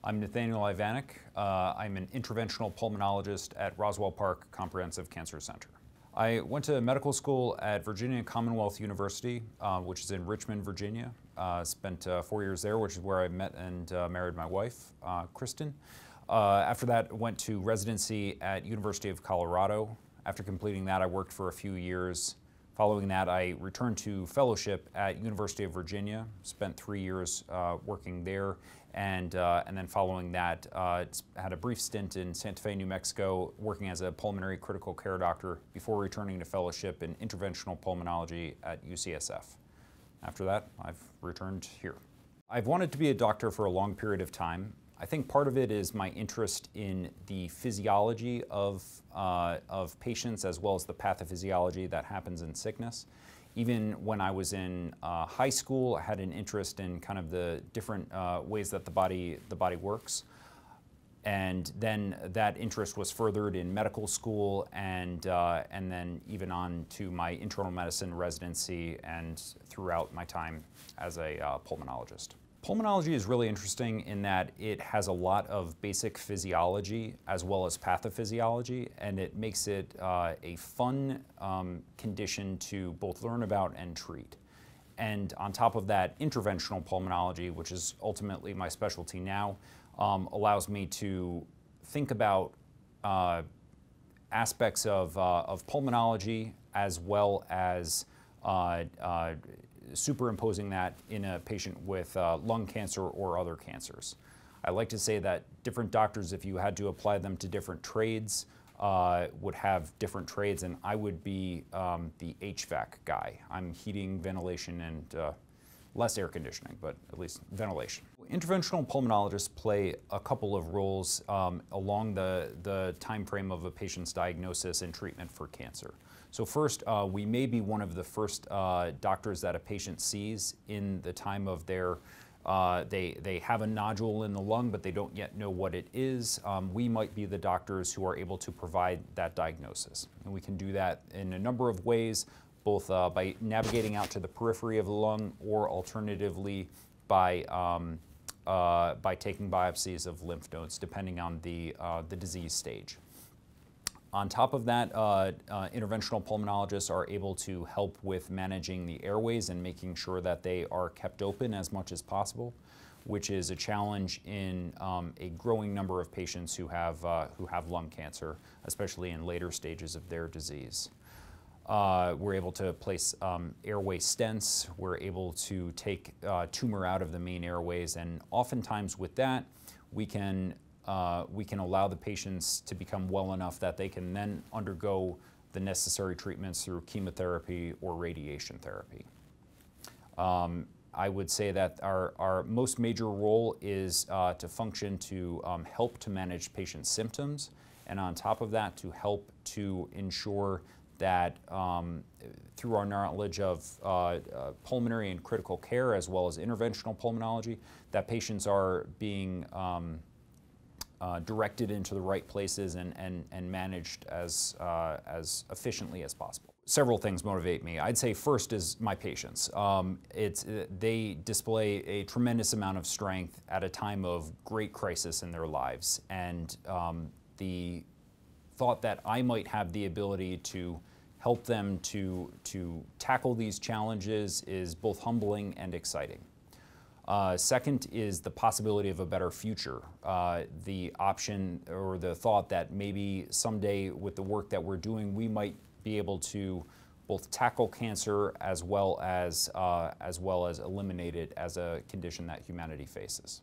I'm Nathaniel Ivanick. I'm an interventional pulmonologist at Roswell Park Comprehensive Cancer Center. I went to medical school at Virginia Commonwealth University, which is in Richmond, Virginia. Spent 4 years there, which is where I met and married my wife, Kristen. After that, went to residency at University of Colorado. After completing that, I worked for a few years. Following that, I returned to fellowship at University of Virginia, spent 3 years working there, and then following that, had a brief stint in Santa Fe, New Mexico, working as a pulmonary critical care doctor before returning to fellowship in interventional pulmonology at UCSF. After that, I've returned here. I've wanted to be a doctor for a long period of time. I think part of it is my interest in the physiology of patients as well as the pathophysiology that happens in sickness. Even when I was in high school, I had an interest in kind of the different ways that the body works. And then that interest was furthered in medical school and then even on to my internal medicine residency and throughout my time as a pulmonologist. Pulmonology is really interesting in that it has a lot of basic physiology as well as pathophysiology, and it makes it a fun condition to both learn about and treat. And on top of that, interventional pulmonology, which is ultimately my specialty now, allows me to think about aspects of pulmonology as well as superimposing that in a patient with lung cancer or other cancers. I like to say that different doctors, if you had to apply them to different trades, would have different trades, and I would be the HVAC guy. I'm heating, ventilation, and less air conditioning, but at least ventilation. Interventional pulmonologists play a couple of roles along the time frame of a patient's diagnosis and treatment for cancer. So first, we may be one of the first doctors that a patient sees in the time of their, they have a nodule in the lung, but they don't yet know what it is. We might be the doctors who are able to provide that diagnosis. And we can do that in a number of ways, both by navigating out to the periphery of the lung or alternatively by taking biopsies of lymph nodes, depending on the disease stage. On top of that, interventional pulmonologists are able to help with managing the airways and making sure that they are kept open as much as possible, which is a challenge in a growing number of patients who have lung cancer, especially in later stages of their disease. We're able to place airway stents. We're able to take tumor out of the main airways, and oftentimes with that, we can allow the patients to become well enough that they can then undergo the necessary treatments through chemotherapy or radiation therapy. I would say that our most major role is to function to help to manage patient symptoms, and on top of that, to help to ensure that through our knowledge of pulmonary and critical care as well as interventional pulmonology, that patients are being directed into the right places and managed as efficiently as possible. Several things motivate me. I'd say first is my patients. They display a tremendous amount of strength at a time of great crisis in their lives, and the thought that I might have the ability to help them to tackle these challenges is both humbling and exciting. Second is the possibility of a better future. The option or the thought that maybe someday with the work that we're doing, we might be able to both tackle cancer as well as eliminate it as a condition that humanity faces.